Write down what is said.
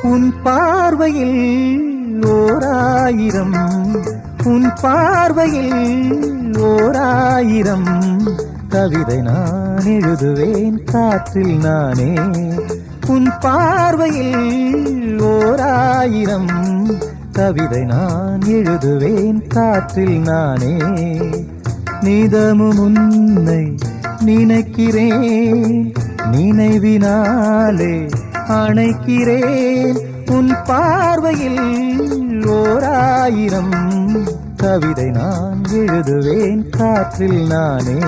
உன் பார்வையில் ஓராயிரம், உன் பார்வையில் ஓராயிரம் கவிதை நான் எழுதுவேன் காற்றில் நானே. உன் பார்வையில் ஓராயிரம் கவிதை நான் எழுதுவேன் காற்றில் நானே. நிதமும் உன்னை நினைக்கிறேன், நினைவினாலே அணைக்கிறேன். உன் பார்வையில் ஓராயிரம் கவிதை நான் எழுதுவேன் காற்றில் நானே.